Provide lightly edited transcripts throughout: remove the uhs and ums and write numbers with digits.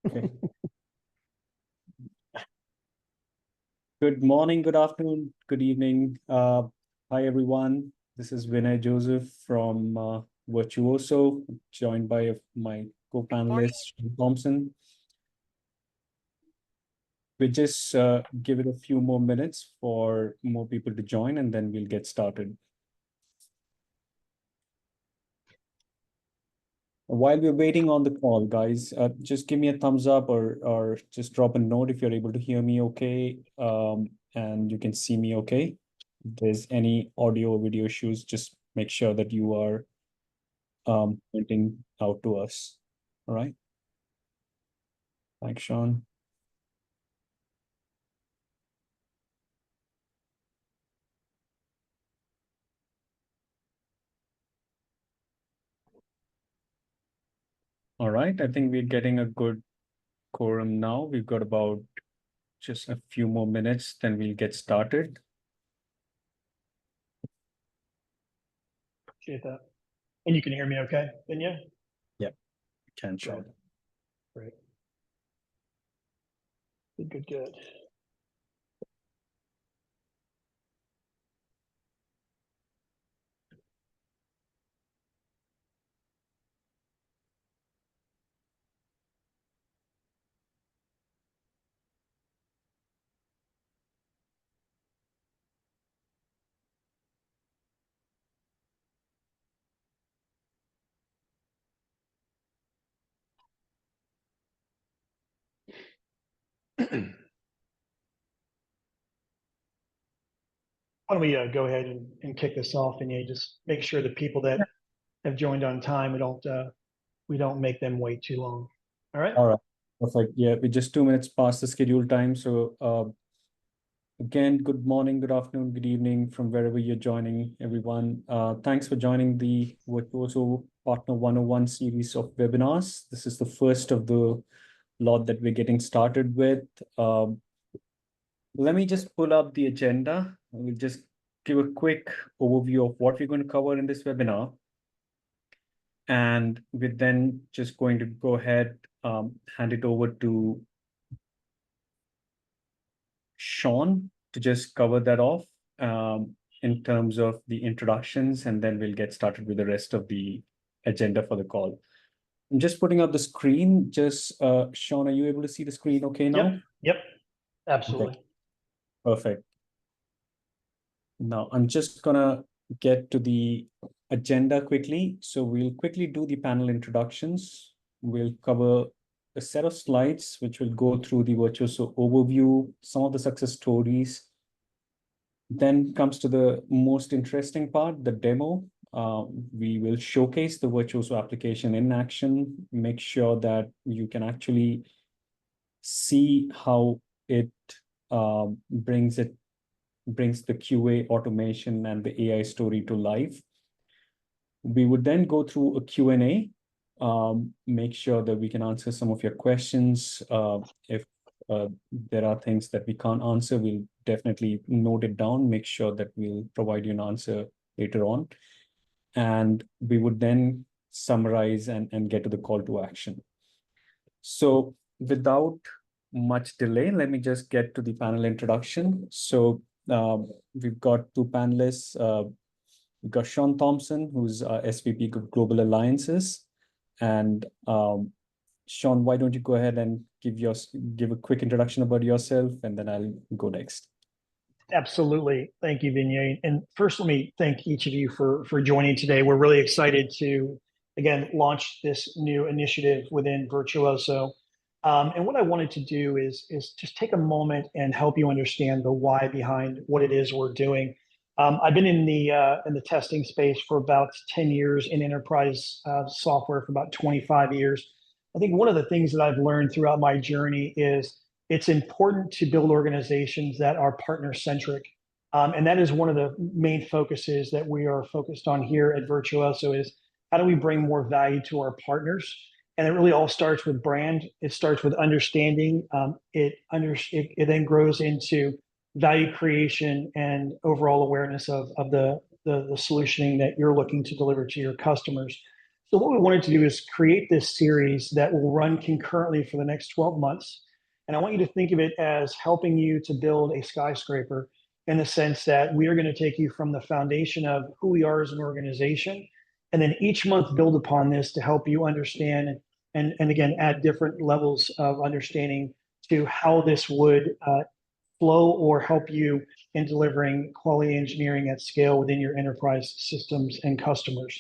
Okay. Good morning, good afternoon, good evening. Hi, everyone. This is Vinay Joseph from Virtuoso, joined by my co-panelist, Sean Thompson. We just give it a few more minutes for more people to join, and then we'll get started. While we're waiting on the call, guys, just give me a thumbs up or just drop a note if you're able to hear me okay, and you can see me okay. If there's any audio or video issues, just make sure that you are pointing out to us. All right. Thanks, Sean. All right. I think we're getting a good quorum now. We've got about just a few more minutes, then we'll get started. Appreciate that. And you can hear me okay, Vinya? Yep, can, Sean. Great. Good. Why don't we go ahead and kick this off, and just make sure the people that have joined on time, we don't make them wait too long. All right. All right. Perfect. Yeah, we're just 2 minutes past the scheduled time. So again, good morning, good afternoon, good evening from wherever you're joining, everyone. Thanks for joining the Virtuoso Partner 101 series of webinars. This is the first of the lot that we're getting started with. Let me just pull up the agenda. We'll just give a quick overview of what we're going to cover in this webinar. And we're then just going to go ahead, hand it over to Sean to just cover that off in terms of the introductions, and then we'll get started with the rest of the agenda for the call. I'm just putting up the screen. Just Sean, are you able to see the screen okay now? Yep. Absolutely. Okay. Perfect. Now I'm just gonna get to the agenda quickly. So we'll quickly do the panel introductions. We'll cover a set of slides, which will go through the Virtuoso overview, some of the success stories. Then comes to the most interesting part, the demo. We will showcase the Virtuoso application in action, make sure that you can actually see how it brings the QA automation and the AI story to life. We would then go through a Q&A, make sure that we can answer some of your questions. If there are things that we can't answer, we'll definitely note it down, make sure that we'll provide you an answer later on. And we would then summarize and get to the call to action. So without much delay, let me just get to the panel introduction. So we've got two panelists. We've got Sean Thompson, who's SVP of Global Alliances. And Sean, why don't you go ahead and give a quick introduction about yourself, and then I'll go next. Absolutely. Thank you, Vinay. And first, let me thank each of you for joining today. We're really excited to, again, launch this new initiative within Virtuoso. And what I wanted to do is just take a moment and help you understand the why behind what it is we're doing. I've been in the testing space for about 10 years, in enterprise software for about 25 years. I think one of the things that I've learned throughout my journey is it's important to build organizations that are partner-centric. And that is one of the main focuses that we are focused on here at Virtuoso, is how do we bring more value to our partners? And it really all starts with brand. It starts with understanding. It then grows into value creation and overall awareness of the solutioning that you're looking to deliver to your customers. So what we wanted to do is create this series that will run concurrently for the next 12 months. And I want you to think of it as helping you to build a skyscraper in the sense that we are going to take you from the foundation of who we are as an organization, and then each month build upon this to help you understand and again, add different levels of understanding to how this would flow or help you in delivering quality engineering at scale within your enterprise systems and customers.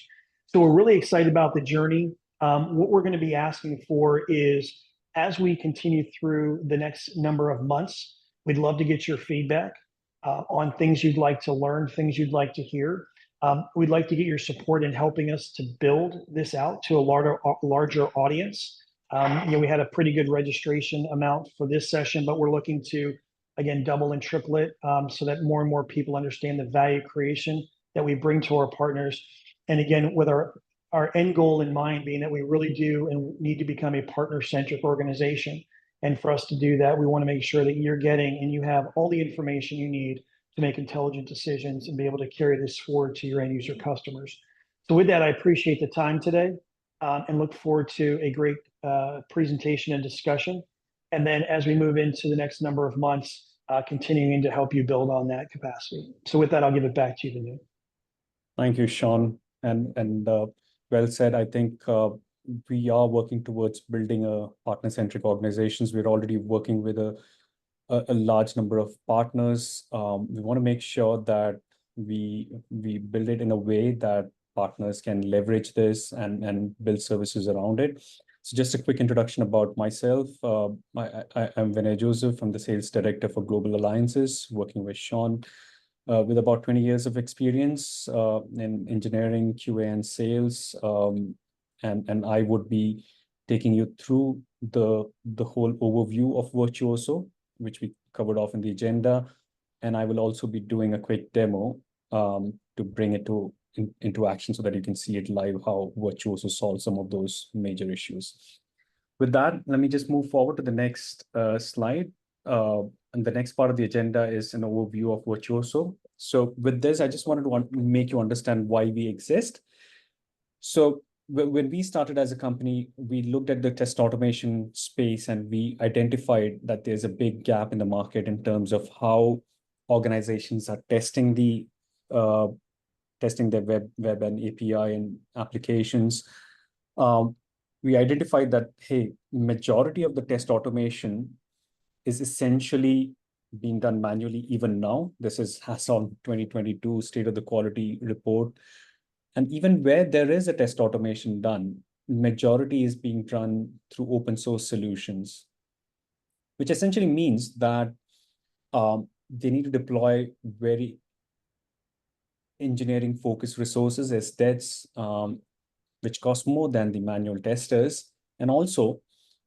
So we're really excited about the journey. What we're going to be asking for is, as we continue through the next number of months, we'd love to get your feedback on things you'd like to learn, things you'd like to hear. We'd like to get your support in helping us to build this out to a larger audience. We had a pretty good registration amount for this session, but we're looking to, again, double and triple it so that more and more people understand the value creation that we bring to our partners. And again, with our end goal in mind being that we really do and need to become a partner-centric organization. And for us to do that, we want to make sure that you're getting and you have all the information you need to make intelligent decisions and be able to carry this forward to your end user customers. So with that, I appreciate the time today and look forward to a great presentation and discussion. And then as we move into the next number of months, continuing to help you build on that capacity. So with that, I'll give it back to you, Vinu. Thank you, Sean. And well said. I think we are working towards building a partner-centric organizations. We're already working with a large number of partners. We want to make sure that we build it in a way that partners can leverage this and build services around it. So just a quick introduction about myself. I'm Virtuoso. I'm the Sales Director for Global Alliances, working with Sean, with about 20 years of experience in engineering, QA, and sales. And I would be taking you through the whole overview of Virtuoso, which we covered off in the agenda. And I will also be doing a quick demo to bring it into action so that you can see it live, how Virtuoso solves some of those major issues. With that, let me just move forward to the next slide. And the next part of the agenda is an overview of Virtuoso. So with this, I just wanted to make you understand why we exist. So when we started as a company, we looked at the test automation space and we identified that there's a big gap in the market in terms of how organizations are testing their web and API and applications. We identified that, hey, majority of the test automation is essentially being done manually even now. This is HASSON 2022 State of the Quality report. And even where there is a test automation done, majority is being done through open source solutions, which essentially means that they need to deploy very engineering focused resources as TEDs, which cost more than the manual testers. And also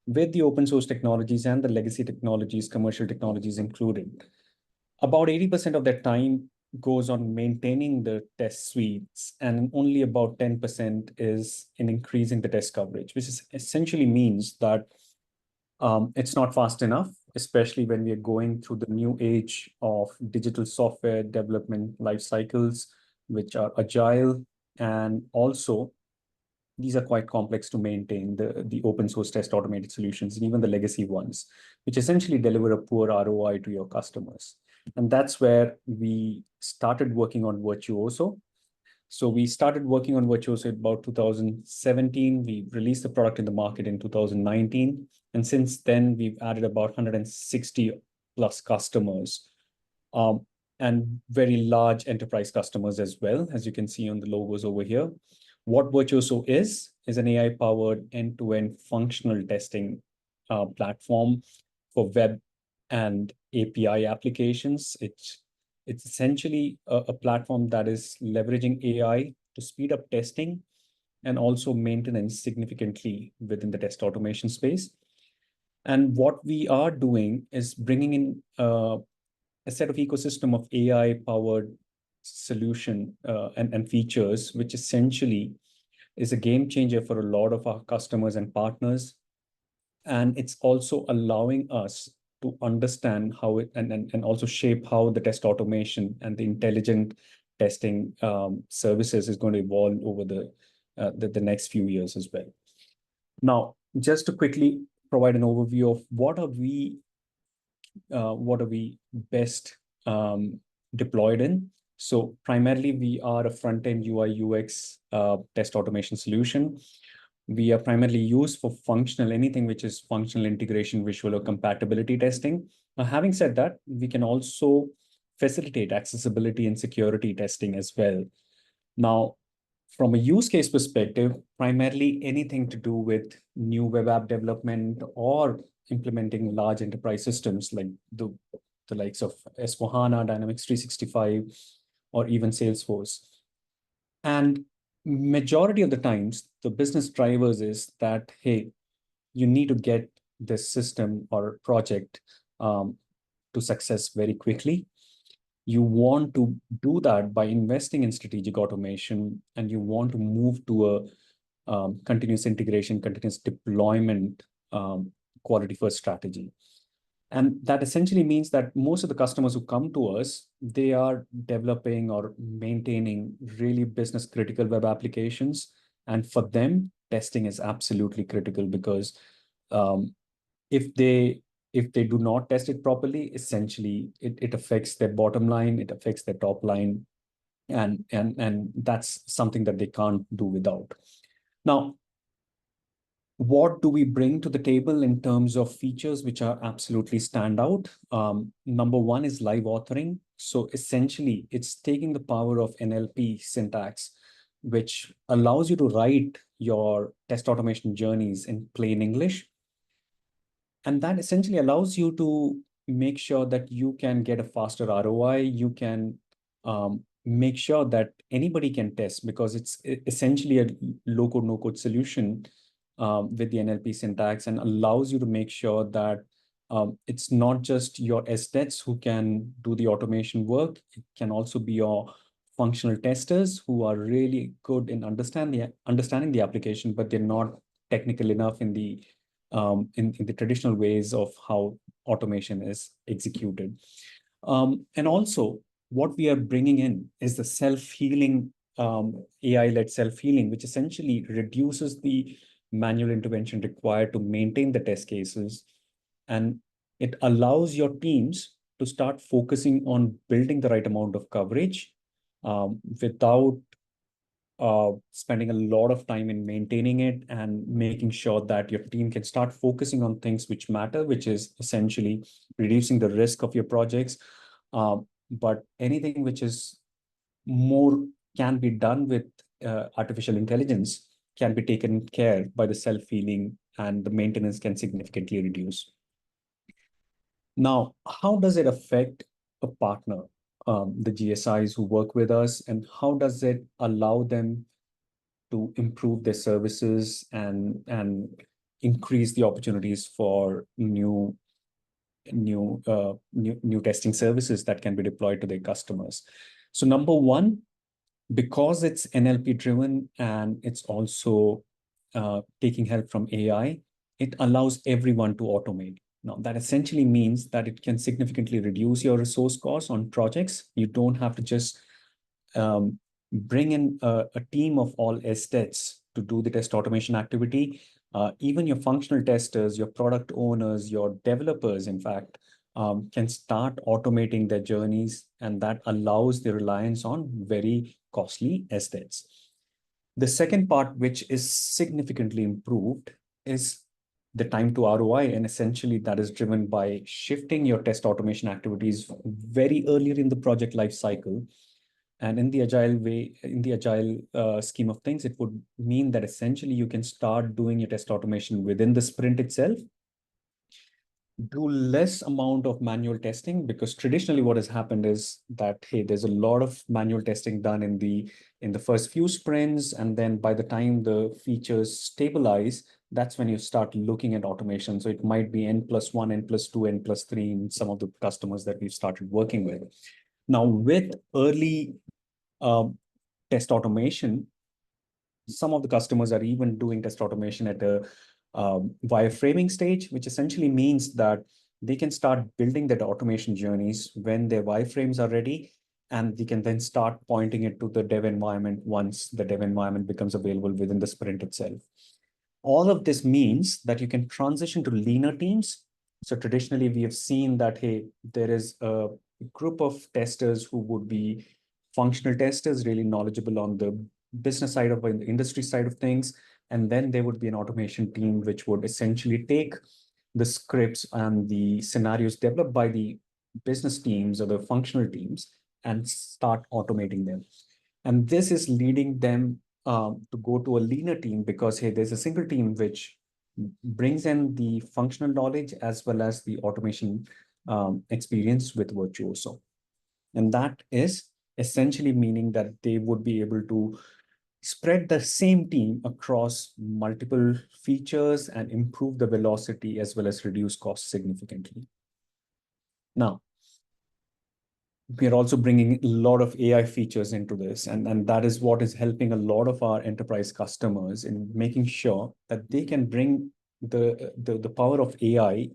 with the open source technologies and the legacy technologies, commercial technologies included, about 80% of their time goes on maintaining the test suites, and only about 10% is in increasing the test coverage, which essentially means that it's not fast enough, especially when we are going through the new age of digital software development life cycles, which are agile. And also, these are quite complex to maintain, the open source test automated solutions, and even the legacy ones, which essentially deliver a poor ROI to your customers. And that's where we started working on Virtuoso. So we started working on Virtuoso about 2017. We released the product in the market in 2019. And since then, we've added about 160 plus customers and very large enterprise customers as well, as you can see on the logos over here. What Virtuoso is an AI-powered end-to-end functional testing platform for web and API applications. It's essentially a platform that is leveraging AI to speed up testing and also maintenance significantly within the test automation space. And what we are doing is bringing in a set of ecosystem of AI-powered solution and features, which essentially is a game changer for a lot of our customers and partners. And it's also allowing us to understand how it and also shape how the test automation and the intelligent testing services is going to evolve over the the next few years as well. Now, just to quickly provide an overview of what are we best deployed in. So primarily, we are a front-end UI UX test automation solution. We are primarily used for functional, anything which is functional integration, visual or compatibility testing. Now, having said that, we can also facilitate accessibility and security testing as well. Now, from a use case perspective, primarily anything to do with new web app development or implementing large enterprise systems like the likes of S/4HANA, Dynamics 365, or even Salesforce. And majority of the times, the business drivers is that, hey, you need to get this system or project to success very quickly. You want to do that by investing in strategic automation, and you want to move to a continuous integration, continuous deployment, quality first strategy. And that essentially means that most of the customers who come to us, they are developing or maintaining really business critical web applications. And for them, testing is absolutely critical because if they do not test it properly, essentially it affects their bottom line, it affects their top line, and that's something that they can't do without. Now, what do we bring to the table in terms of features which are absolutely stand out? Number one is live authoring. So essentially, it's taking the power of NLP syntax, which allows you to write your test automation journeys in plain English. And that essentially allows you to make sure that you can get a faster ROI. You can make sure that anybody can test because it's essentially a low-code, no-code solution with the NLP syntax, and allows you to make sure that it's not just your SDETs who can do the automation work. It can also be your functional testers who are really good in understanding the application, but they're not technical enough in the traditional ways of how automation is executed. And also, what we are bringing in is the self-healing, AI-led self-healing, which essentially reduces the manual intervention required to maintain the test cases. And it allows your teams to start focusing on building the right amount of coverage without spending a lot of time in maintaining it and making sure that your team can start focusing on things which matter, which is essentially reducing the risk of your projects. But anything which is more can be done with artificial intelligence can be taken care by the self-healing, and the maintenance can significantly reduce. Now, how does it affect a partner, the GSIs who work with us, and how does it allow them to improve their services and increase the opportunities for new testing services that can be deployed to their customers? So number one, because it's NLP driven and it's also taking help from AI, it allows everyone to automate. Now, that essentially means that it can significantly reduce your resource costs on projects. You don't have to just bring in a team of all SDETs to do the test automation activity. Even your functional testers, your product owners, your developers, in fact, can start automating their journeys, and that allows the reliance on very costly SDETs. The second part, which is significantly improved, is the time to ROI, and essentially that is driven by shifting your test automation activities very earlier in the project life cycle. And in the agile scheme of things, it would mean that essentially you can start doing your test automation within the sprint itself, do less amount of manual testing, because traditionally what has happened is that, hey, there's a lot of manual testing done in the first few sprints, and then by the time the features stabilize, that's when you start looking at automation. So it might be N+1, N+2, N+3 in some of the customers that we've started working with. Now, with early test automation, some of the customers are even doing test automation at a wireframing stage, which essentially means that they can start building their automation journeys when their wireframes are ready. and we can then start pointing it to the dev environment once the dev environment becomes available within the sprint itself. All of this means that you can transition to leaner teams. So traditionally, we have seen that, hey, there is a group of testers who would be functional testers, really knowledgeable on the business side of the industry side of things. And then there would be an automation team, which would essentially take the scripts and the scenarios developed by the business teams or the functional teams and start automating them. And this is leading them to go to a leaner team because, hey, there's a single team which brings in the functional knowledge as well as the automation experience with Virtuoso. And that is essentially meaning that they would be able to spread the same team across multiple features and improve the velocity as well as reduce costs significantly. Now, we are also bringing a lot of AI features into this, and that is what is helping a lot of our enterprise customers in making sure that they can bring the power of AI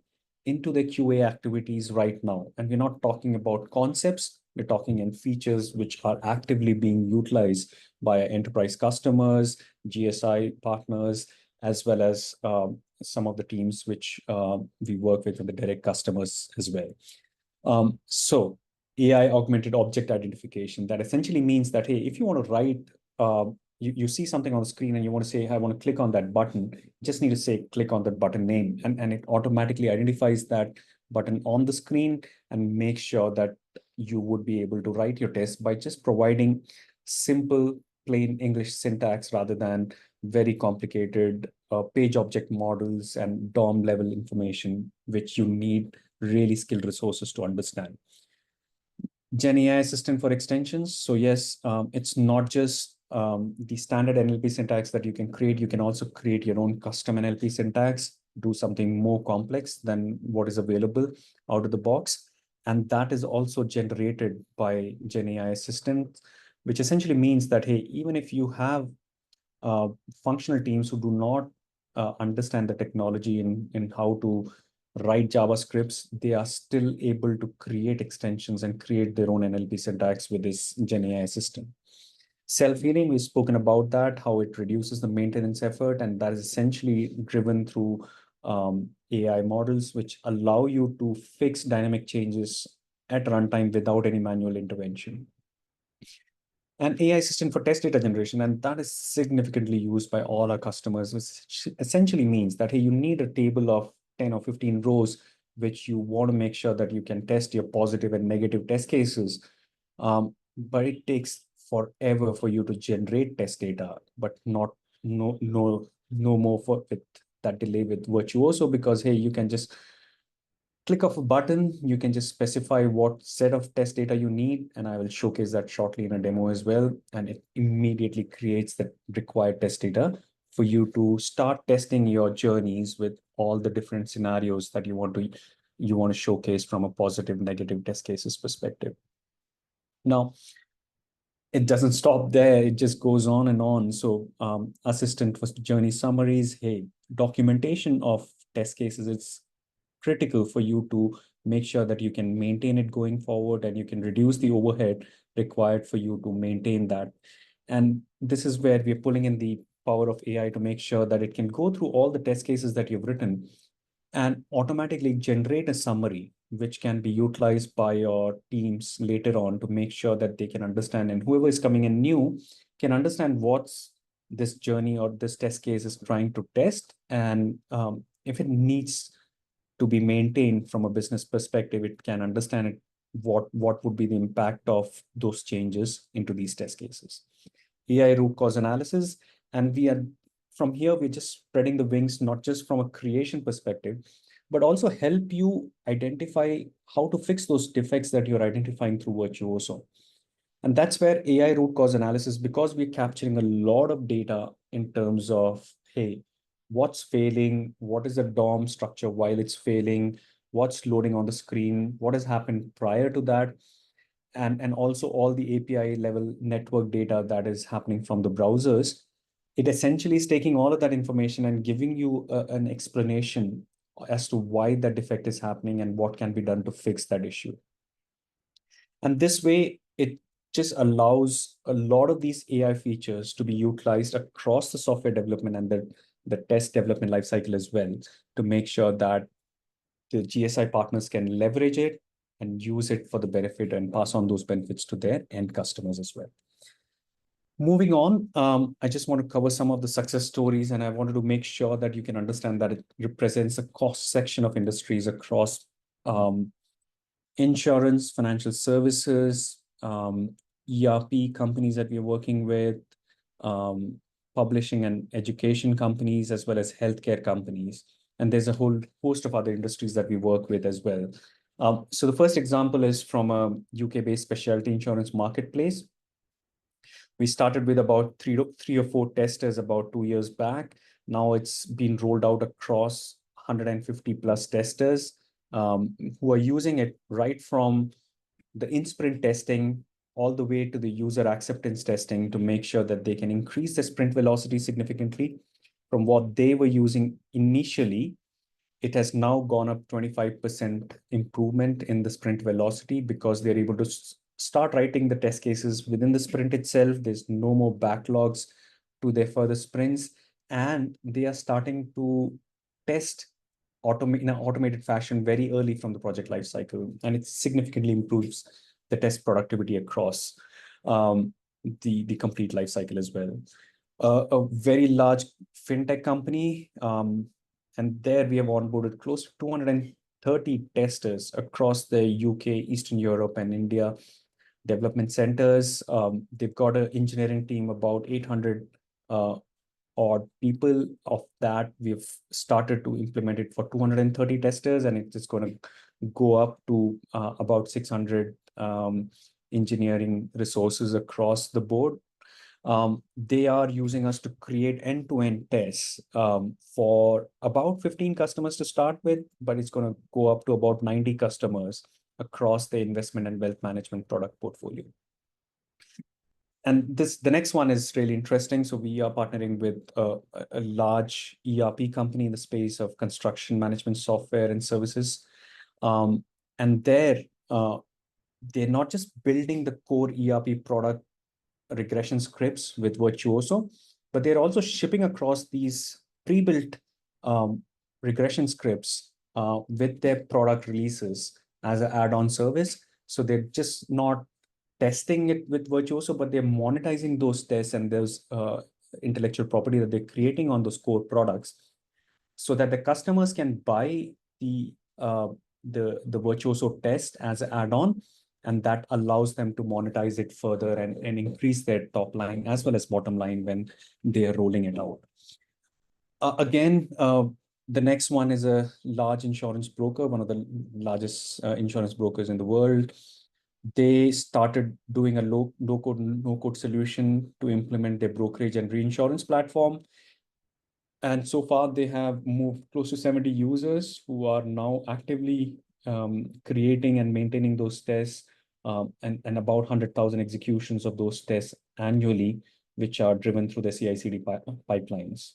into their QA activities right now. And we're not talking about concepts, we're talking in features which are actively being utilized by our enterprise customers, GSI partners, as well as some of the teams which we work with and the direct customers as well. So AI augmented object identification, that essentially means that, hey, if you want to write, you see something on the screen and you want to say, I want to click on that button, you just need to say, click on that button name, and it automatically identifies that button on the screen and make sure that you would be able to write your test by just providing simple, plain English syntax rather than very complicated page object models and DOM level information, which you need really skilled resources to understand. Gen AI assistant for extensions. So yes, it's not just the standard NLP syntax that you can create. You can also create your own custom NLP syntax, do something more complex than what is available out of the box. And that is also generated by Gen AI assistant, which essentially means that, hey, even if you have functional teams who do not understand the technology in how to write JavaScripts, they are still able to create extensions and create their own NLP syntax with this Gen AI assistant. Self-healing, we've spoken about that, how it reduces the maintenance effort, and that is essentially driven through AI models, which allow you to fix dynamic changes at runtime without any manual intervention. An AI assistant for test data generation, and that is significantly used by all our customers, which essentially means that, hey, you need a table of 10 or 15 rows, which you want to make sure that you can test your positive and negative test cases. But it takes forever for you to generate test data, but no more for with that delay with Virtuoso, because, hey, you can just click of a button, you can just specify what set of test data you need, and I will showcase that shortly in a demo as well. And it immediately creates the required test data for you to start testing your journeys with all the different scenarios that you want to showcase from a positive, negative test cases perspective. Now, it doesn't stop there. It just goes on and on. So assistant for journey summaries, hey, documentation of test cases, it's critical for you to make sure that you can maintain it going forward and you can reduce the overhead required for you to maintain that. And this is where we're pulling in the power of AI to make sure that it can go through all the test cases that you've written and automatically generate a summary, which can be utilized by your teams later on to make sure that they can understand, and whoever is coming in new can understand what's this journey or this test case is trying to test. And if it needs to be maintained from a business perspective, it can understand it, what would be the impact of those changes into these test cases. AI root cause analysis, and from here, we're just spreading the wings, not just from a creation perspective, but also help you identify how to fix those defects that you're identifying through Virtuoso. And that's where AI root cause analysis, because we're capturing a lot of data in terms of, hey, what's failing, what is the DOM structure while it's failing, what's loading on the screen, what has happened prior to that, and also all the API level network data that is happening from the browsers. It essentially is taking all of that information and giving you an explanation as to why that defect is happening and what can be done to fix that issue. And this way, it just allows a lot of these AI features to be utilized across the software development and the test development lifecycle as well, to make sure that the GSI partners can leverage it and use it for the benefit and pass on those benefits to their end customers as well. Moving on, I just want to cover some of the success stories, and I wanted to make sure that you can understand that it represents a cross section of industries across insurance, financial services, ERP companies that we're working with, publishing and education companies, as well as healthcare companies. And there's a whole host of other industries that we work with as well. So the first example is from a UK-based specialty insurance marketplace. We started with about three or four testers about 2 years back. Now it's been rolled out across 150 plus testers who are using it right from the in-sprint testing all the way to the user acceptance testing to make sure that they can increase the sprint velocity significantly from what they were using initially. It has now gone up 25% improvement in the sprint velocity because they're able to start writing the test cases within the sprint itself. There's no more backlogs to their further sprints, and they are starting to test in an automated fashion very early from the project lifecycle, and it significantly improves the test productivity across the complete lifecycle as well. A very large fintech company, and there we have onboarded close to 230 testers across the UK, Eastern Europe, and India development centers. They've got an engineering team about 800 odd people. Of that, we've started to implement it for 230 testers, and it's going to go up to about 600 engineering resources across the board. They are using us to create end-to-end tests for about 15 customers to start with, but it's going to go up to about 90 customers across the investment and wealth management product portfolio. And the next one is really interesting. So we are partnering with a large ERP company in the space of construction management software and services. And they're not just building the core ERP product regression scripts with Virtuoso, but they're also shipping across these pre-built regression scripts with their product releases as an add-on service. So they're just not testing it with Virtuoso, but they're monetizing those tests and those intellectual property that they're creating on those core products, so that the customers can buy the Virtuoso test as an add-on, and that allows them to monetize it further and increase their top line as well as bottom line when they are rolling it out. Again, the next one is a large insurance broker, one of the largest insurance brokers in the world. They started doing a low-code, no-code solution to implement their brokerage and reinsurance platform. And so far, they have moved close to 70 users who are now actively creating and maintaining those tests, and about 100,000 executions of those tests annually, which are driven through the CI/CD pipelines.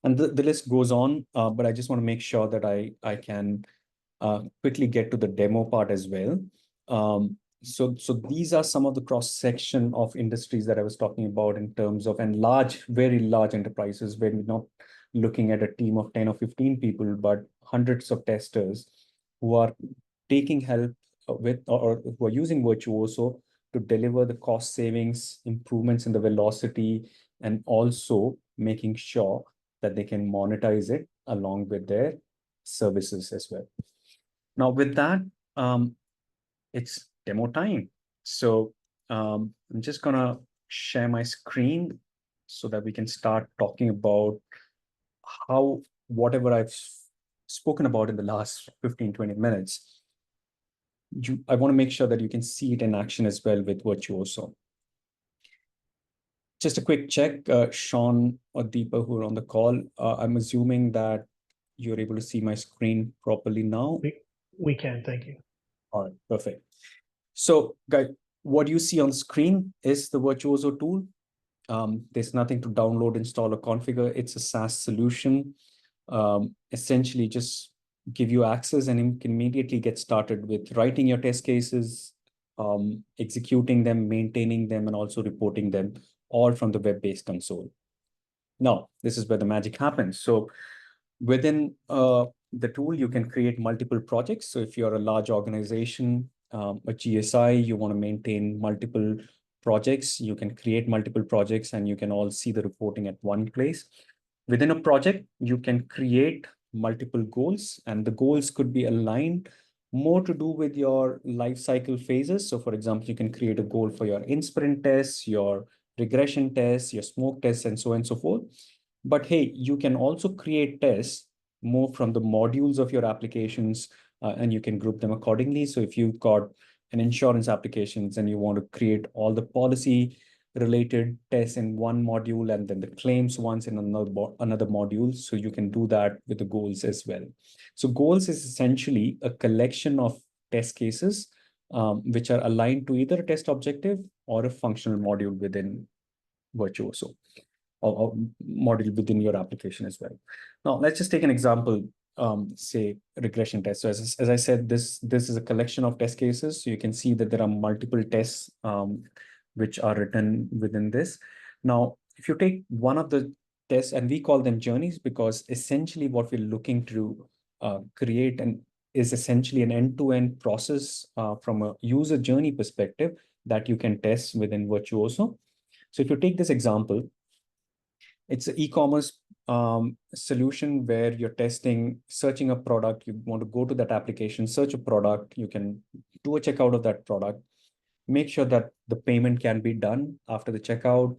And the list goes on, but I just want to make sure that I can quickly get to the demo part as well. So these are some of the cross-section of industries that I was talking about in terms of, and very large enterprises where we're not looking at a team of 10 or 15 people, but hundreds of testers who are taking help with or who are using Virtuoso to deliver the cost savings, improvements in the velocity, and also making sure that they can monetize it along with their services as well. Now with that, it's demo time. So I'm just gonna share my screen so that we can start talking about how whatever I've spoken about in the last 15-20 minutes, I want to make sure that you can see it in action as well with Virtuoso. Just a quick check, Sean or Deepa who are on the call, I'm assuming that you're able to see my screen properly now. We can, thank you. All right, perfect. So guys, what you see on the screen is the Virtuoso tool. There's nothing to download, install, or configure. It's a SaaS solution. Essentially just give you access and you can immediately get started with writing your test cases, executing them, maintaining them, and also reporting them, all from the web-based console. Now, this is where the magic happens. So within the tool, you can create multiple projects. So if you're a large organization, a GSI, you want to maintain multiple projects, you can create multiple projects and you can all see the reporting at one place. Within a project, you can create multiple goals, and the goals could be aligned more to do with your life cycle phases. So for example, you can create a goal for your in-sprint tests, your regression tests, your smoke tests, and so on and so forth. But hey, you can also create tests more from the modules of your applications, and you can group them accordingly. So if you've got an insurance applications and you want to create all the policy related tests in one module and then the claims ones in another module, so you can do that with the goals as well. So goals is essentially a collection of test cases which are aligned to either a test objective or a functional module within Virtuoso, or module within your application as well. Now, let's just take an example, say regression tests. So as I said, this is a collection of test cases. So you can see that there are multiple tests which are written within this. Now, if you take one of the tests, and we call them journeys because essentially what we're looking to create and is essentially an end-to-end process from a user journey perspective that you can test within Virtuoso. So if you take this example, it's an e-commerce solution where you're testing, searching a product. You want to go to that application, search a product. You can do a checkout of that product, make sure that the payment can be done after the checkout.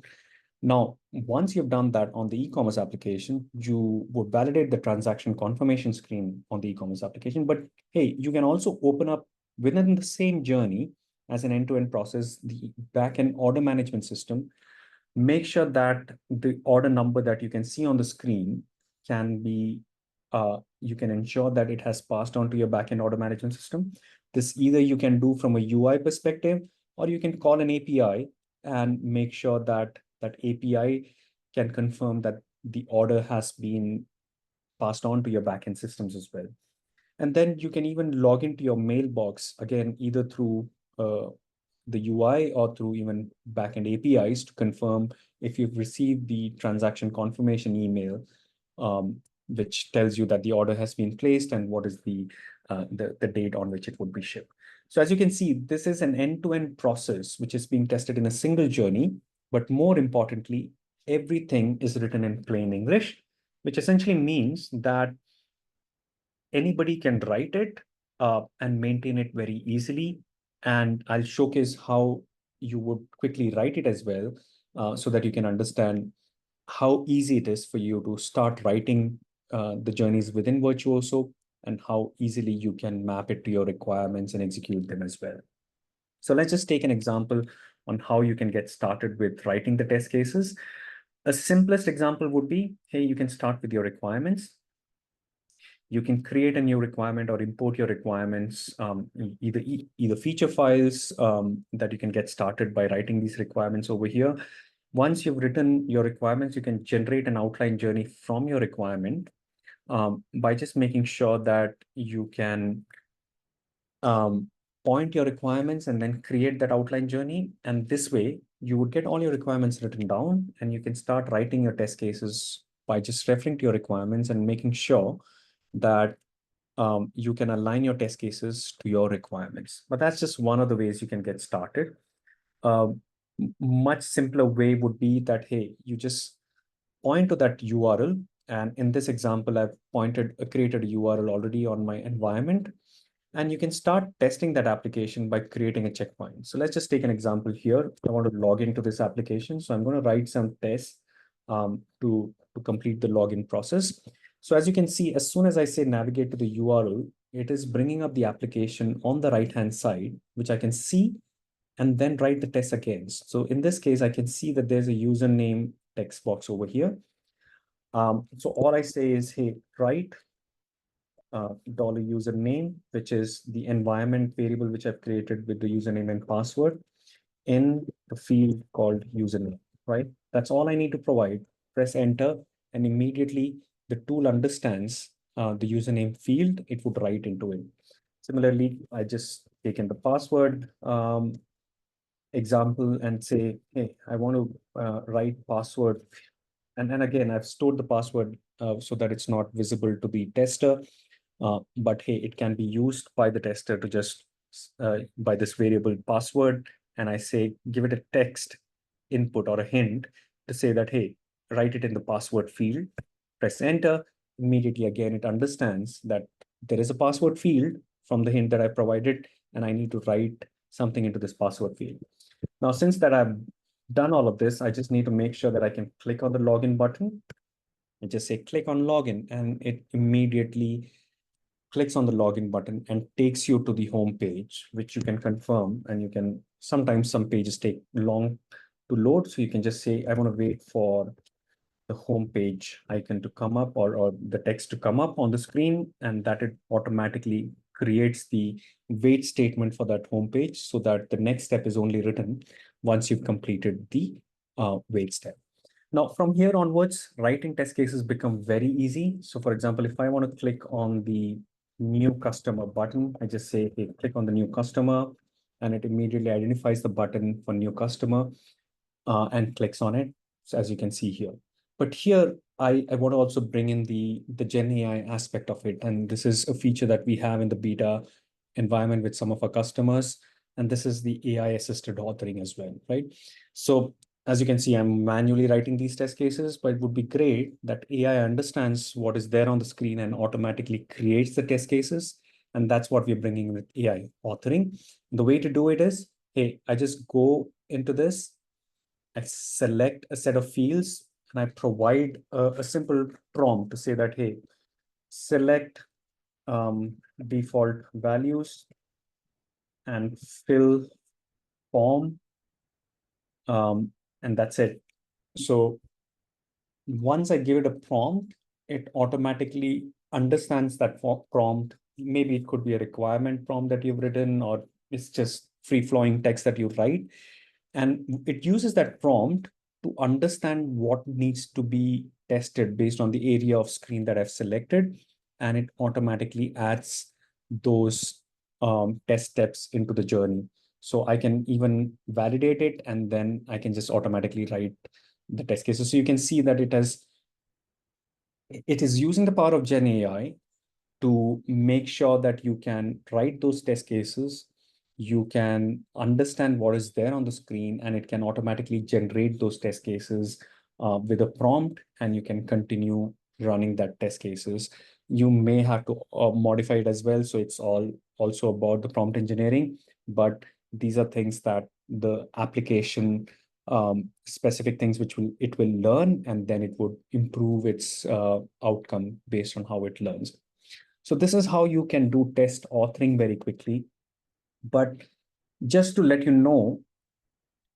Now, once you've done that on the e-commerce application, you would validate the transaction confirmation screen on the e-commerce application. But hey, you can also open up within the same journey as an end-to-end process, the backend order management system. Make sure that the order number that you can see on the screen can be, you can ensure that it has passed on to your backend order management system. This either you can do from a UI perspective, or you can call an API and make sure that that API can confirm that the order has been passed on to your backend systems as well. And then you can even log into your mailbox, again, either through the UI or through even backend APIs to confirm if you've received the transaction confirmation email, which tells you that the order has been placed and what is the date on which it would be shipped. So as you can see, this is an end-to-end process which is being tested in a single journey, but more importantly, everything is written in plain English, which essentially means that anybody can write it and maintain it very easily. And I'll showcase how you would quickly write it as well, so that you can understand how easy it is for you to start writing the journeys within Virtuoso and how easily you can map it to your requirements and execute them as well. So let's just take an example on how you can get started with writing the test cases. A simplest example would be, hey, you can start with your requirements. You can create a new requirement or import your requirements, either feature files that you can get started by writing these requirements over here. Once you've written your requirements, you can generate an outline journey from your requirement by just making sure that you can point your requirements and then create that outline journey. And this way, you would get all your requirements written down and you can start writing your test cases by just referring to your requirements and making sure that you can align your test cases to your requirements. But that's just one of the ways you can get started. Much simpler way would be that, hey, you just point to that URL. And in this example, I've created a URL already on my environment. And you can start testing that application by creating a checkpoint. So let's just take an example here. I want to log into this application. So I'm going to write some tests to complete the login process. So as you can see, as soon as I say navigate to the URL, it is bringing up the application on the right-hand side, which I can see, and then write the test against. So in this case, I can see that there's a username text box over here. So all I say is, hey, write $username, which is the environment variable which I've created with the username and password in the field called username, right? That's all I need to provide. Press enter, and immediately the tool understands the username field. It would write into it. Similarly, I just take in the password example and say, hey, I want to write password. And again, I've stored the password so that it's not visible to the tester. But hey, it can be used by the tester to just by this variable password. And I say, give it a text input or a hint to say that, hey, write it in the password field, press enter. Immediately, again, it understands that there is a password field from the hint that I provided, and I need to write something into this password field. Now, since that I've done all of this, I just need to make sure that I can click on the login button and just say click on login, and it immediately clicks on the login button and takes you to the home page, which you can confirm. And you can sometimes some pages take long to load. So you can just say, I want to wait for the home page icon to come up or the text to come up on the screen, and that it automatically creates the wait statement for that home page so that the next step is only written once you've completed the wait step. Now, from here onwards, writing test cases become very easy. So for example, if I want to click on the new customer button, I just say, hey, click on the new customer, and it immediately identifies the button for new customer and clicks on it. So as you can see here. But here, I want to also bring in the Gen AI aspect of it. And this is a feature that we have in the beta environment with some of our customers. And this is the AI assisted authoring as well, right? So as you can see, I'm manually writing these test cases, but it would be great that AI understands what is there on the screen and automatically creates the test cases. And that's what we're bringing with AI authoring. The way to do it is, hey, I just go into this, I select a set of fields, and I provide a simple prompt to say that, hey, select default values and fill form, and that's it. So once I give it a prompt, it automatically understands that prompt. Maybe it could be a requirement prompt that you've written, or it's just free-flowing text that you write. And it uses that prompt to understand what needs to be tested based on the area of screen that I've selected. And it automatically adds those test steps into the journey. So I can even validate it, and then I can just automatically write the test cases. So you can see that it is using the power of Gen AI to make sure that you can write those test cases, you can understand what is there on the screen, and it can automatically generate those test cases with a prompt, and you can continue running that test cases. You may have to modify it as well. So it's all also about the prompt engineering, but these are things that the application specific things which it will learn, and then it would improve its outcome based on how it learns. So this is how you can do test authoring very quickly. But just to let you know,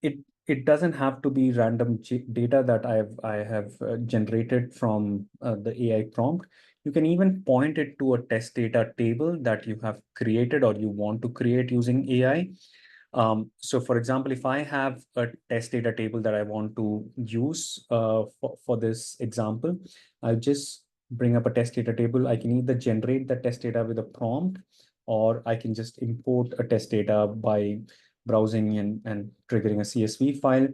it it doesn't have to be random data that I have generated from the AI prompt. You can even point it to a test data table that you have created or you want to create using AI. So for example, if I have a test data table that I want to use for this example, I'll just bring up a test data table. I can either generate the test data with a prompt, or I can just import a test data by browsing and triggering a CSV file.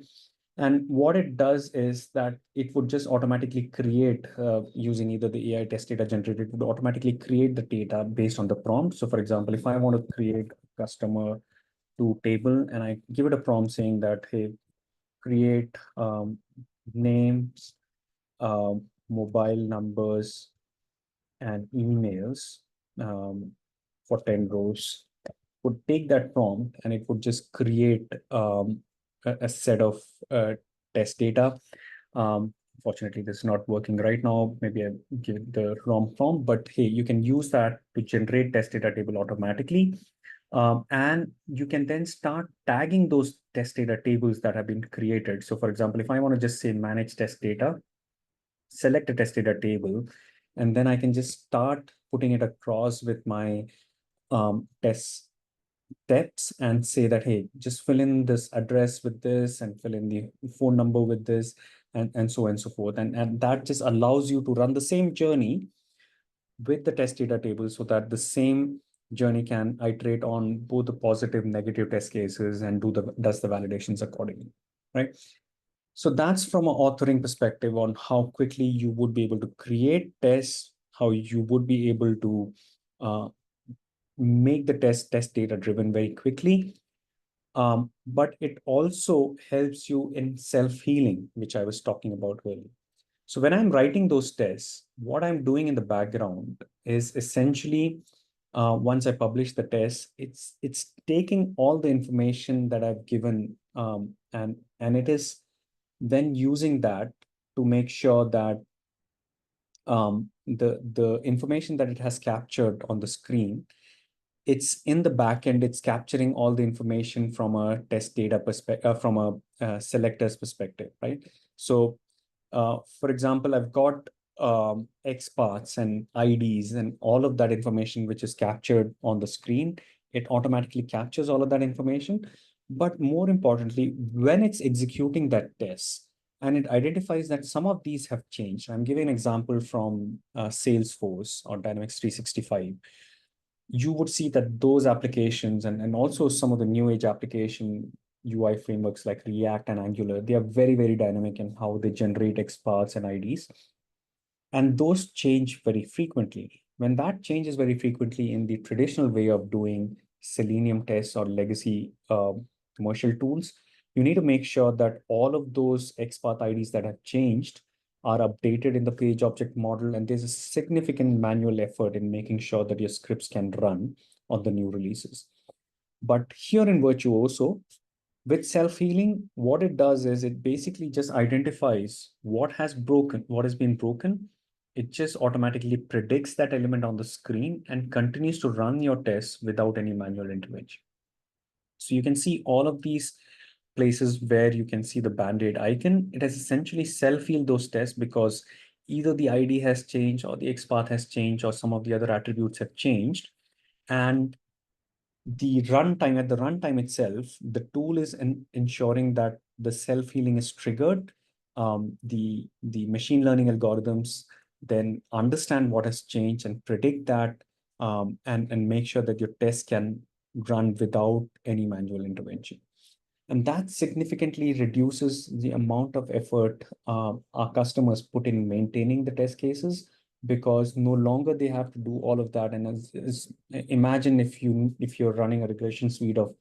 And what it does is that it would just automatically create, using either the AI test data generator, it would automatically create the data based on the prompt. So for example, if I want to create a customer to table, and I give it a prompt saying that, hey, create names, mobile numbers, and emails for 10 rows, would take that prompt and it would just create a set of test data. Fortunately, this is not working right now. Maybe I give the wrong prompt, but hey, you can use that to generate test data table automatically. And you can then start tagging those test data tables that have been created. So for example, if I want to just say manage test data, select a test data table, and then I can just start putting it across with my test steps and say that, hey, just fill in this address with this and fill in the phone number with this, and so on and so forth. And that just allows you to run the same journey with the test data table so that the same Journey can iterate on both the positive, negative test cases and does the validations accordingly, right? So that's from an authoring perspective on how quickly you would be able to create tests, how you would be able to uh, make the test data driven very quickly. But it also helps you in self-healing, which I was talking about earlier. So when I'm writing those tests, what I'm doing in the background is essentially, once I publish the test, it's taking all the information that I've given, and it is then using that to make sure that the information that it has captured on the screen, it's in the backend, it's capturing all the information from a test data perspective, from a selector's perspective, right? So, for example, I've got X paths and IDs and all of that information which is captured on the screen. It automatically captures all of that information. But more importantly, when it's executing that test and it identifies that some of these have changed. I'm giving an example from Salesforce or Dynamics 365. You would see that those applications and also some of the new age application UI frameworks like React and Angular, they are very, very dynamic in how they generate XPaths and IDs. And those change very frequently. When that changes very frequently in the traditional way of doing Selenium tests or legacy commercial tools, you need to make sure that all of those XPath IDs that have changed are updated in the page object model. And there's a significant manual effort in making sure that your scripts can run on the new releases. But here in Virtuoso, with self-healing, what it does is it basically just identifies what has broken, what has been broken. It just automatically predicts that element on the screen and continues to run your tests without any manual intervention. So you can see all of these places where you can see the Band-Aid icon. It has essentially self-healed those tests because either the ID has changed or the XPath has changed or some of the other attributes have changed. And at the runtime itself, the tool is ensuring that the self-healing is triggered. The machine learning algorithms then understand what has changed and predict that, and make sure that your test can run without any manual intervention. And that significantly reduces the amount of effort our customers put in maintaining the test cases, because no longer they have to do all of that. And imagine if you're running a regression suite of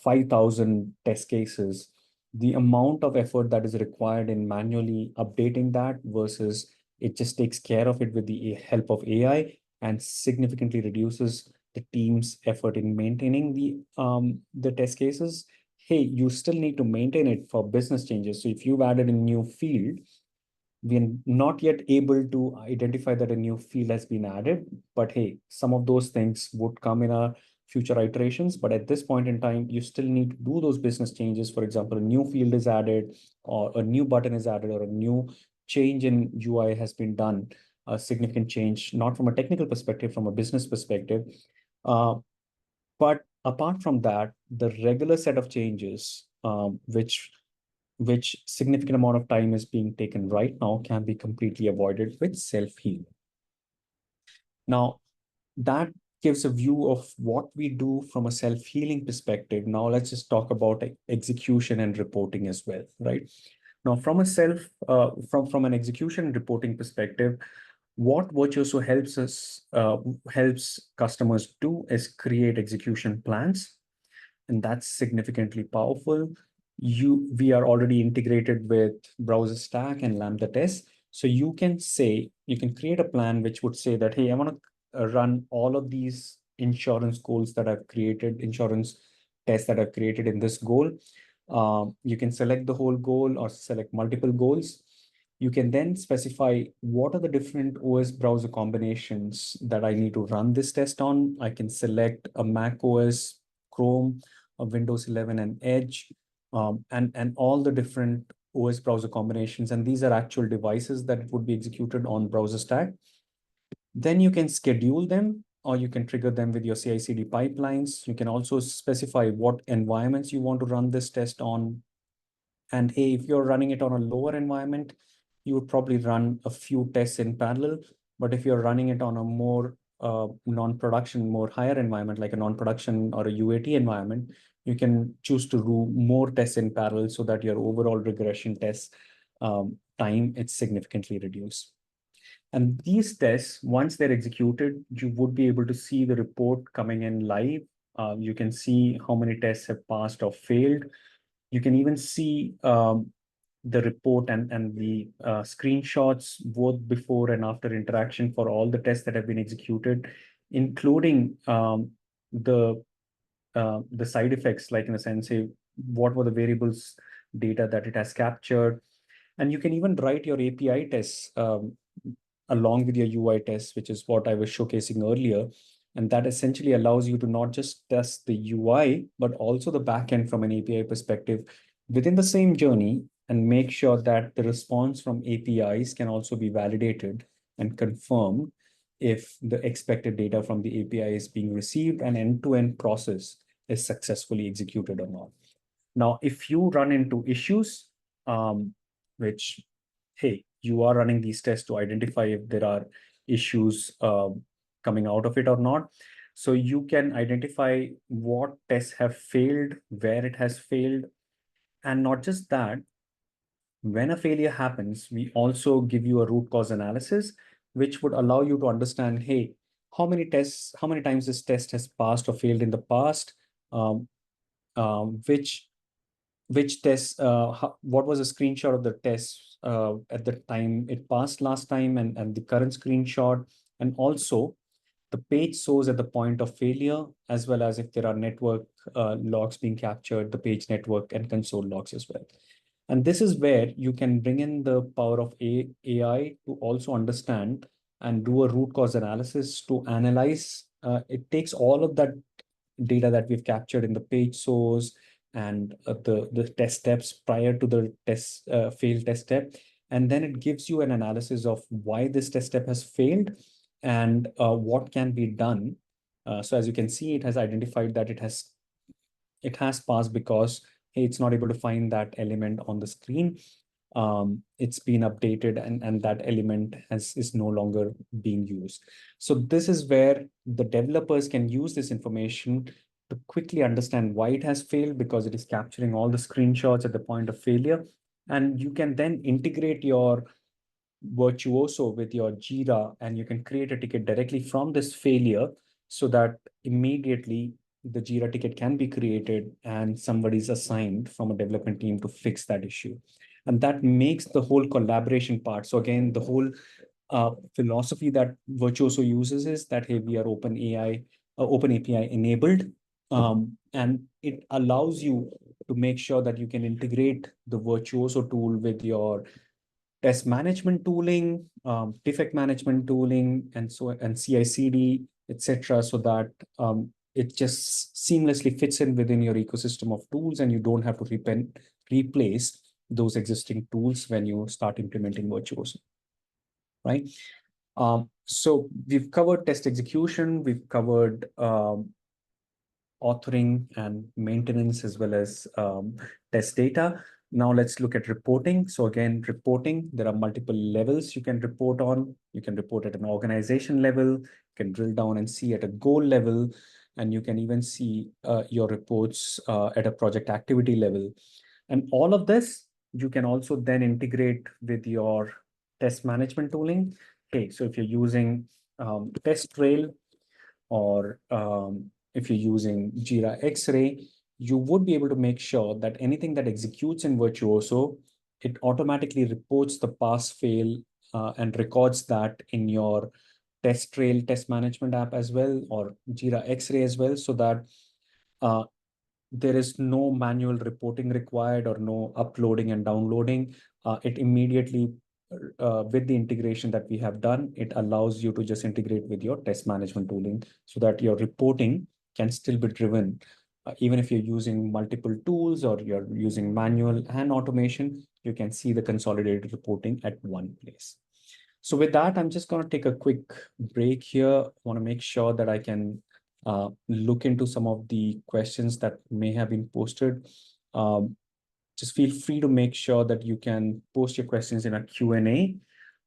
5,000 test cases, the amount of effort that is required in manually updating that versus it just takes care of it with the help of AI and significantly reduces the team's effort in maintaining the test cases. Hey, you still need to maintain it for business changes. So if you've added a new field, we're not yet able to identify that a new field has been added, but hey, some of those things would come in our future iterations. But at this point in time, you still need to do those business changes. For example, a new field is added, or a new button is added, or a new change in UI has been done, a significant change, not from a technical perspective, from a business perspective. But apart from that, the regular set of changes, which significant amount of time is being taken right now, can be completely avoided with self-heal. Now, that gives a view of what we do from a self-healing perspective. Now, let's just talk about execution and reporting as well, right? Now, from an execution and reporting perspective, what Virtuoso helps customers do is create execution plans, and that's significantly powerful. We are already integrated with Browser Stack and Lambda tests. So you can create a plan which would say that, hey, I want to run all of these insurance tests that I've created in this goal. You can select the whole goal or select multiple goals. You can then specify what are the different OS browser combinations that I need to run this test on. I can select a Mac OS, Chrome, a Windows 11, and Edge, and all the different OS browser combinations. And these are actual devices that would be executed on Browser Stack. Then you can schedule them, or you can trigger them with your CI/CD pipelines. You can also specify what environments you want to run this test on. And hey, if you're running it on a lower environment, you would probably run a few tests in parallel. But if you're running it on a more non-production, more higher environment, like a non-production or a UAT environment, you can choose to do more tests in parallel so that your overall regression test time is significantly reduced. And these tests, once they're executed, you would be able to see the report coming in live. You can see how many tests have passed or failed. You can even see the report and the screenshots both before and after interaction for all the tests that have been executed, including the side effects, like in a sense, say, what were the variables data that it has captured. And you can even write your API tests along with your UI tests, which is what I was showcasing earlier. And that essentially allows you to not just test the UI, but also the backend from an API perspective within the same journey, and make sure that the response from APIs can also be validated and confirmed if the expected data from the API is being received and end-to-end process is successfully executed or not. Now, if you run into issues, which, hey, you are running these tests to identify if there are issues coming out of it or not. So you can identify what tests have failed, where it has failed, and not just that, when a failure happens, we also give you a root cause analysis, which would allow you to understand, hey, how many times this test has passed or failed in the past, um, which test, what was a screenshot of the test at the time it passed last time, and the current screenshot, and also the page source at the point of failure, as well as if there are network logs being captured, the page network and console logs as well. And this is where you can bring in the power of AI to also understand and do a root cause analysis to analyze. It takes all of that data that we've captured in the page source and the test steps prior to the failed test step. And then it gives you an analysis of why this test step has failed and what can be done. So as you can see, it has identified that it has passed because, hey, it's not able to find that element on the screen. It's been updated, and that element is no longer being used. So this is where the developers can use this information to quickly understand why it has failed, because it is capturing all the screenshots at the point of failure. And you can then integrate your Virtuoso with your Jira, and you can create a ticket directly from this failure, so that immediately the Jira ticket can be created and somebody is assigned from a development team to fix that issue. And that makes the whole collaboration part. So again, the whole philosophy that Virtuoso uses is that, hey, we are open API enabled, and it allows you to make sure that you can integrate the Virtuoso tool with your test management tooling, defect management tooling, and CI/CD, etc., so that it just seamlessly fits in within your ecosystem of tools, and you don't have to replace those existing tools when you start implementing Virtuoso, right? So we've covered test execution, we've covered authoring and maintenance, as well as test data. Now let's look at reporting. So again, reporting, there are multiple levels you can report on. You can report at an organization level, you can drill down and see at a goal level, and you can even see your reports at a project activity level. And all of this, you can also then integrate with your test management tooling. Okay, so if you're using TestRail, or if you're using Jira X-Ray, you would be able to make sure that anything that executes in Virtuoso, it automatically reports the pass fail and records that in your TestRail test management app as well, or Jira X-Ray as well, so that there is no manual reporting required or no uploading and downloading. It immediately, with the integration that we have done, it allows you to just integrate with your test management tooling, so that your reporting can still be driven. Even if you're using multiple tools or you're using manual and automation, you can see the consolidated reporting at one place. So with that, I'm just going to take a quick break here. I want to make sure that I can look into some of the questions that may have been posted. Just feel free to make sure that you can post your questions in a Q&A.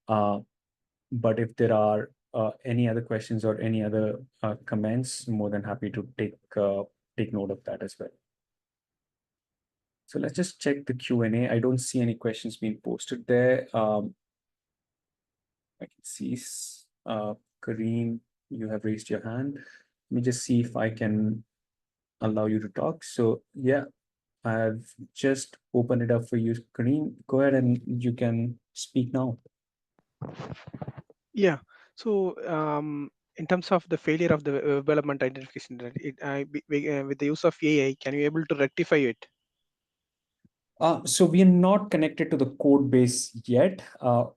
But if there are any other questions or any other comments, more than happy to take note of that as well. So let's just check the Q&A. I don't see any questions being posted there. I can see Kareem, you have raised your hand. Let me just see if I can allow you to talk. So yeah, I've just opened it up for you, Kareem. Go ahead and you can speak now. Yeah. So in terms of the failure of the development identification, with the use of AI, can you able to rectify it? So we are not connected to the code base yet.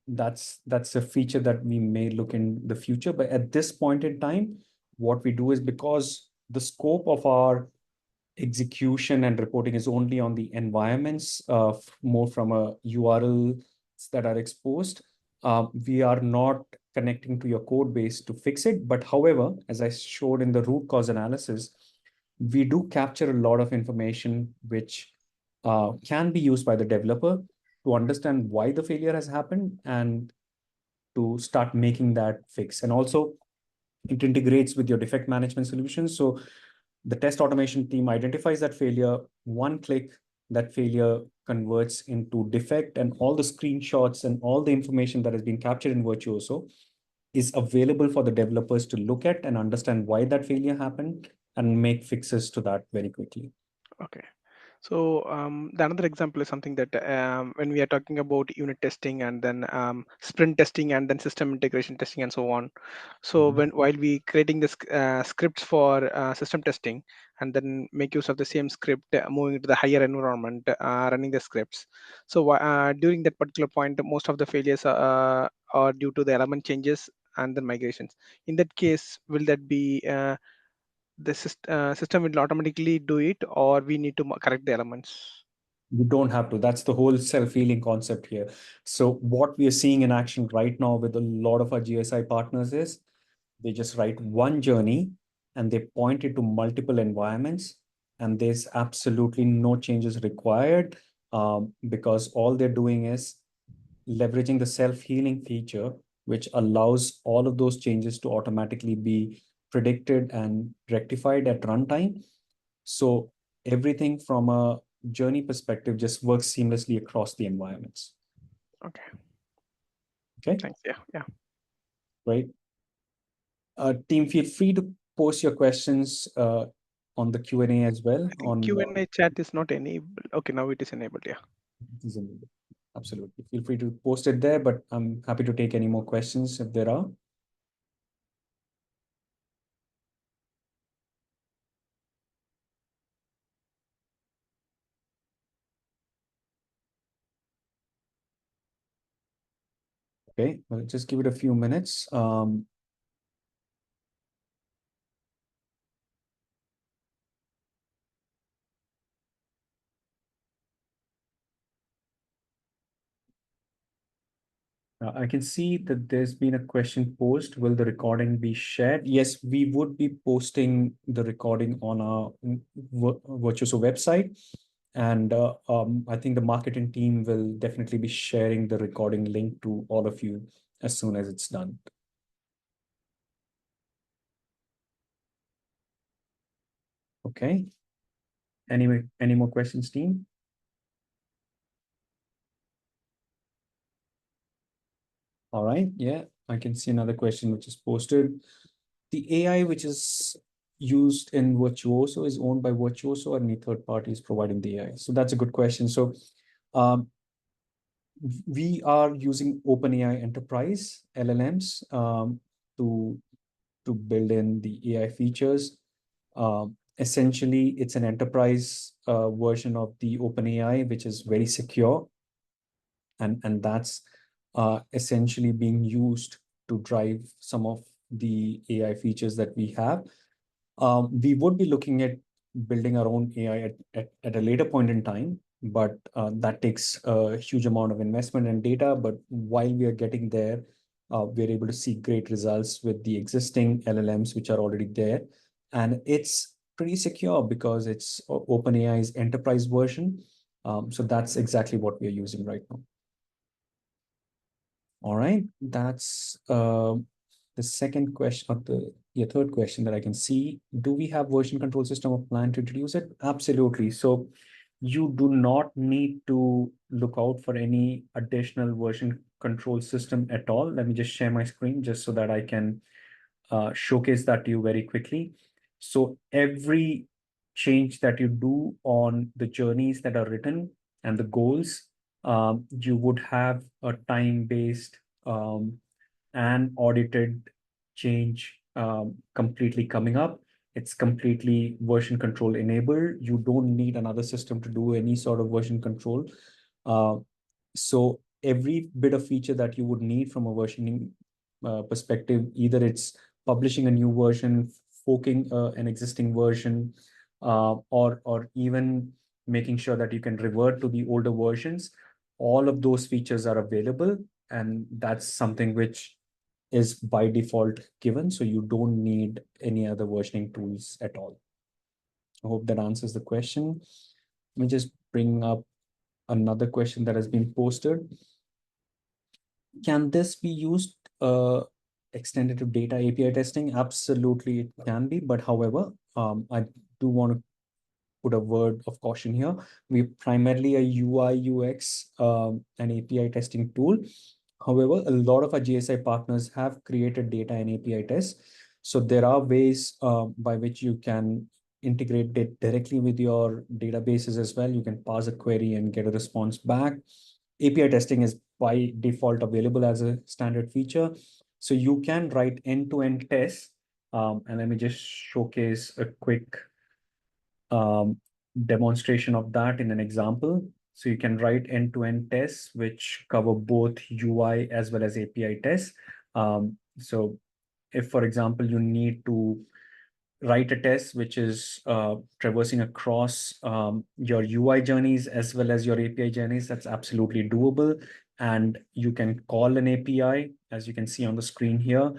That's a feature that we may look in the future. But at this point in time, what we do is, because the scope of our execution and reporting is only on the environments, more from a URLs that are exposed, we are not connecting to your code base to fix it. But however, as I showed in the root cause analysis, we do capture a lot of information which can be used by the developer to understand why the failure has happened and to start making that fix. And also, it integrates with your defect management solution. So the test automation team identifies that failure, one click, that failure converts into defect, and all the screenshots and all the information that has been captured in Virtuoso is available for the developers to look at and understand why that failure happened and make fixes to that very quickly. Okay. So the another example is something that when we are talking about unit testing and then sprint testing and then system integration testing and so on. So while we creating this scripts for system testing and then make use of the same script, moving into the higher environment, running the scripts. So during that particular point, most of the failures are due to the element changes and then migrations. In that case, will that be the system will automatically do it, or we need to correct the elements? You don't have to. That's the whole self-healing concept here. So what we are seeing in action right now with a lot of our GSI partners is they just write one journey and they point it to multiple environments, and there's absolutely no changes required, because all they're doing is leveraging the self-healing feature, which allows all of those changes to automatically be predicted and rectified at runtime. So everything from a journey perspective just works seamlessly across the environments. Okay. Okay. Thanks. Yeah. Yeah. Right. Team, feel free to post your questions on the Q&A as well. I think Q&A chat is not enabled. Okay, now it is enabled. Yeah. Absolutely. Feel free to post it there, but I'm happy to take any more questions if there are. Okay, well, just give it a few minutes. I can see that there's been a question posed. Will the recording be shared? Yes, we would be posting the recording on our Virtuoso website. And I think the marketing team will definitely be sharing the recording link to all of you as soon as it's done. Okay. Anyway, any more questions, team? All right. Yeah, I can see another question which is posted. The AI which is used in Virtuoso is owned by Virtuoso, or any third parties providing the AI? So that's a good question. So we are using OpenAI Enterprise LLMs to build in the AI features. Essentially, it's an enterprise version of the OpenAI, which is very secure, and that's essentially being used to drive some of the AI features that we have. We would be looking at building our own AI at a later point in time, but that takes a huge amount of investment and data. But while we are getting there, we're able to see great results with the existing LLMs, which are already there. And it's pretty secure because it's OpenAI's enterprise version. So that's exactly what we're using right now. All right, that's The second question, or the third question that I can see, do we have version control system or plan to introduce it? Absolutely. So you do not need to look out for any additional version control system at all. Let me just share my screen just so that I can showcase that to you very quickly. So every change that you do on the journeys that are written and the goals, you would have a time-based and audited change completely coming up. It's completely version control enabled. You don't need another system to do any sort of version control. So every bit of feature that you would need from a versioning perspective, either it's publishing a new version, forking an existing version, or even making sure that you can revert to the older versions, all of those features are available, and that's something which is by default given, so you don't need any other versioning tools at all. I hope that answers the question. Let me just bring up another question that has been posted. Can this be used extended to data API testing? Absolutely, it can be. But however, I do want to put a word of caution here. We're primarily a UI, UX, and API testing tool. However, a lot of our GSI partners have created data and API tests. So there are ways by which you can integrate it directly with your databases as well. You can pass a query and get a response back. API testing is by default available as a standard feature. So you can write end-to-end tests. And let me just showcase a quick demonstration of that in an example. So you can write end-to-end tests, which cover both UI as well as API tests. So if, for example, you need to write a test which is traversing across your UI journeys as well as your API journeys, that's absolutely doable. And you can call an API, as you can see on the screen here.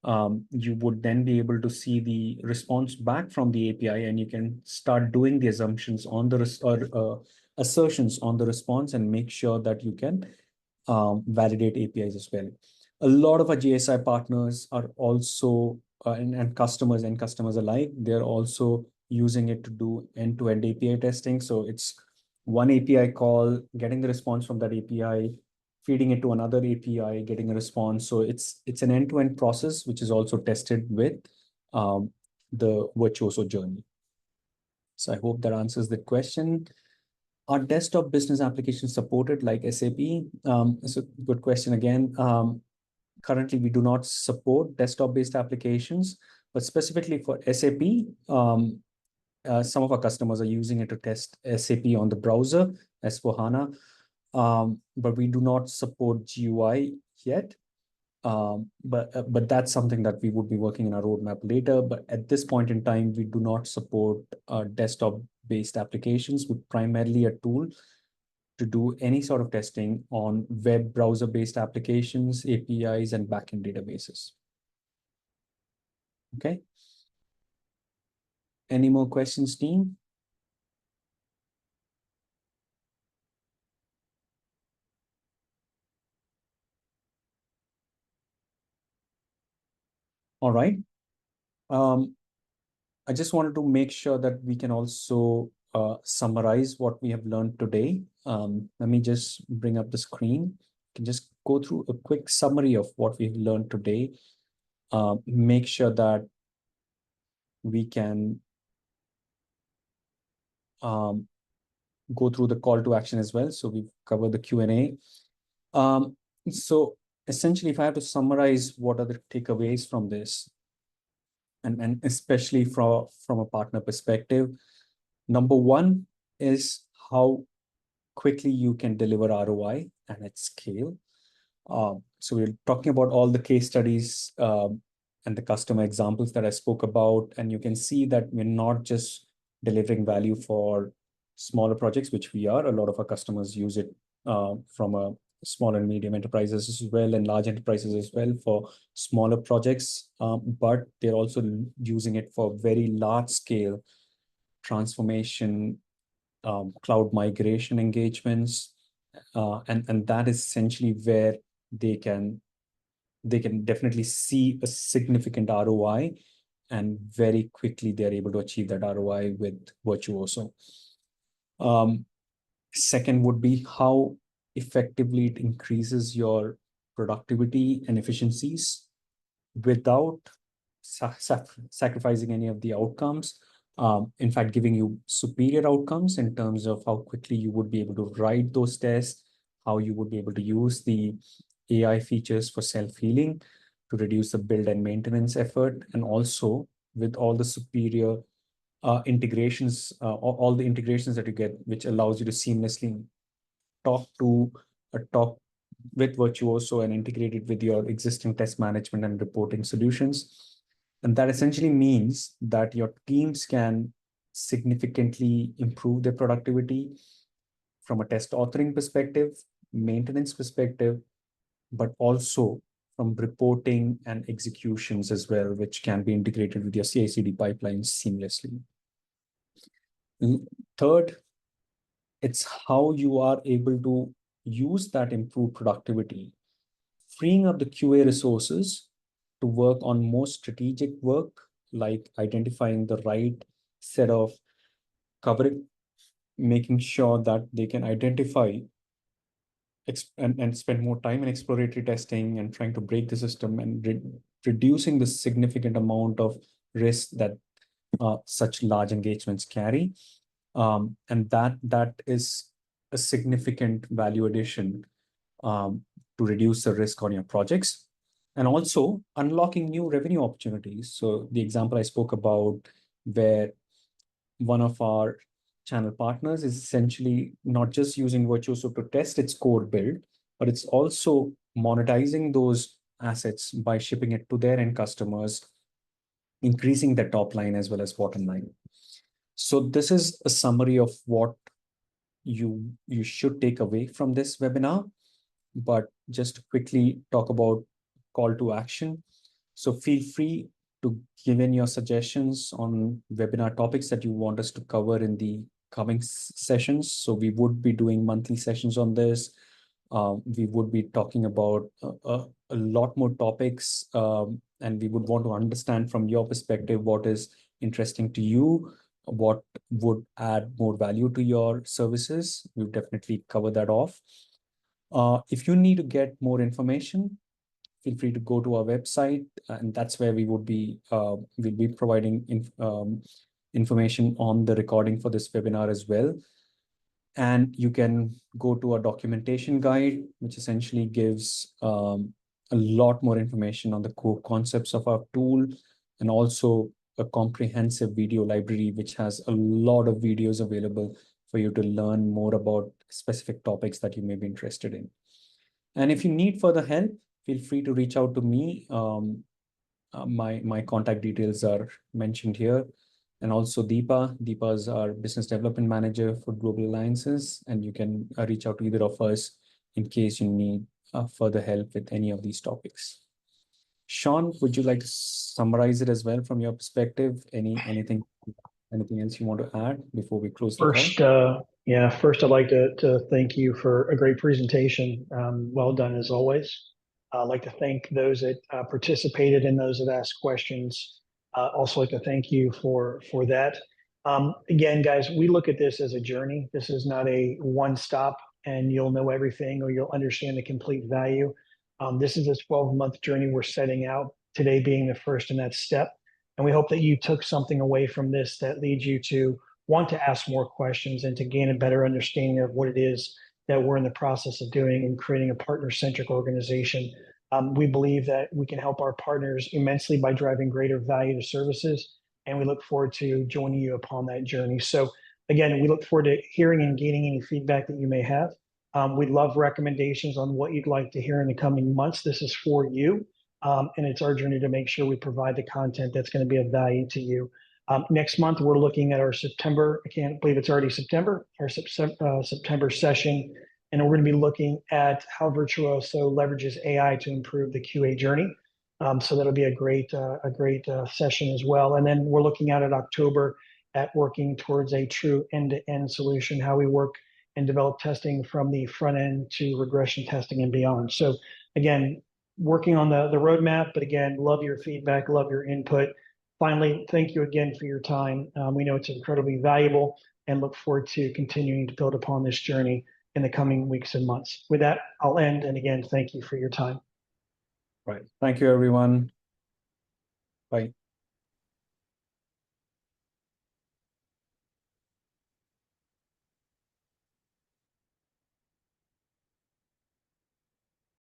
You would then be able to see the response back from the API, and you can start doing the assumptions on the assertions on the response and make sure that you can validate APIs as well. A lot of our GSI partners are also and customers alike, they're also using it to do end-to-end API testing. So it's one API call, getting the response from that API, feeding it to another API, getting a response. So it's an end-to-end process, which is also tested with the Virtuoso journey. So I hope that answers the question. Are desktop business applications supported like SAP? It's a good question again. Currently, we do not support desktop-based applications, but specifically for SAP, some of our customers are using it to test SAP on the browser, S/4HANA, but we do not support GUI yet. But that's something that we would be working in our roadmap later. But at this point in time, we do not support desktop-based applications. We're primarily a tool to do any sort of testing on web browser-based applications, APIs, and backend databases. Okay. Any more questions, team? All right. I just wanted to make sure that we can also summarize what we have learned today. Let me just bring up the screen. You can just go through a quick summary of what we've learned today. Make sure that we can go through the call to action as well. So we've covered the Q&A. So essentially, if I have to summarize what are the takeaways from this, and especially from a partner perspective, number one is how quickly you can deliver ROI and at scale. So we're talking about all the case studies and the customer examples that I spoke about, and you can see that we're not just delivering value for smaller projects, which we are. A lot of our customers use it from a small and medium enterprises as well, and large enterprises as well for smaller projects, but they're also using it for very large scale transformation, cloud migration engagements, and that is essentially where they can they can definitely see a significant ROI, and very quickly they're able to achieve that ROI with Virtuoso. Second would be how effectively it increases your productivity and efficiencies without sacrificing any of the outcomes. In fact, giving you superior outcomes in terms of how quickly you would be able to write those tests, how you would be able to use the AI features for self-healing to reduce the build and maintenance effort, and also with all the superior integrations, all the integrations that you get, which allows you to seamlessly talk with Virtuoso and integrate it with your existing test management and reporting solutions. And that essentially means that your teams can significantly improve their productivity from a test authoring perspective, maintenance perspective, but also from reporting and executions as well, which can be integrated with your CI/CD pipelines seamlessly. Third, it's how you are able to use that improved productivity, freeing up the QA resources to work on more strategic work, like identifying the right set of coverage, making sure that they can identify and spend more time in exploratory testing and trying to break the system, and reducing the significant amount of risk that such large engagements carry. And that is a significant value addition to reduce the risk on your projects, and also unlocking new revenue opportunities. So the example I spoke about, where one of our channel partners is essentially not just using Virtuoso to test its core build, but it's also monetizing those assets by shipping it to their end customers, increasing the top line as well as bottom line. So this is a summary of what you should take away from this webinar. But just to quickly talk about call to action. So feel free to give in your suggestions on webinar topics that you want us to cover in the coming sessions. So we would be doing monthly sessions on this. We would be talking about a lot more topics, and we would want to understand from your perspective what is interesting to you, what would add more value to your services. We'll definitely cover that off. If you need to get more information, feel free to go to our website, and that's where we would be we'll be providing information on the recording for this webinar as well. And you can go to our documentation guide, which essentially gives a lot more information on the core concepts of our tool, and also a comprehensive video library, which has a lot of videos available for you to learn more about specific topics that you may be interested in. And if you need further help, feel free to reach out to me. My contact details are mentioned here. And also Deepa. Deepa is our business development manager for Global Alliances, and you can reach out to either of us in case you need further help with any of these topics. Sean, would you like to summarize it as well from your perspective? Anything else you want to add before we close the call? First I'd like to thank you for a great presentation. Well done as always. I'd like to thank those that participated and those that asked questions. Also like to thank you for that. Again, guys, we look at this as a journey. This is not a one stop and you'll know everything or you'll understand the complete value. This is a 12-month journey we're setting out, today being the first in that step. And we hope that you took something away from this that leads you to want to ask more questions and to gain a better understanding of what it is that we're in the process of doing and creating a partner-centric organization. We believe that we can help our partners immensely by driving greater value to services, and we look forward to joining you upon that journey. So again, we look forward to hearing and gaining any feedback that you may have. We'd love recommendations on what you'd like to hear in the coming months. This is for you, and it's our journey to make sure we provide the content that's going to be of value to you. Next month, we're looking at our September, I can't believe it's already September, our September session. And we're going to be looking at how Virtuoso leverages AI to improve the QA journey. So that'll be a great session as well. And then we're looking at October at working towards a true end-to-end solution, how we work and develop testing from the front end to regression testing and beyond. So again, working on the roadmap, but again, love your feedback, love your input. Finally, thank you again for your time. We know it's incredibly valuable and look forward to continuing to build upon this journey in the coming weeks and months. With that, I'll end. And again, thank you for your time. Right. Thank you, everyone. Bye.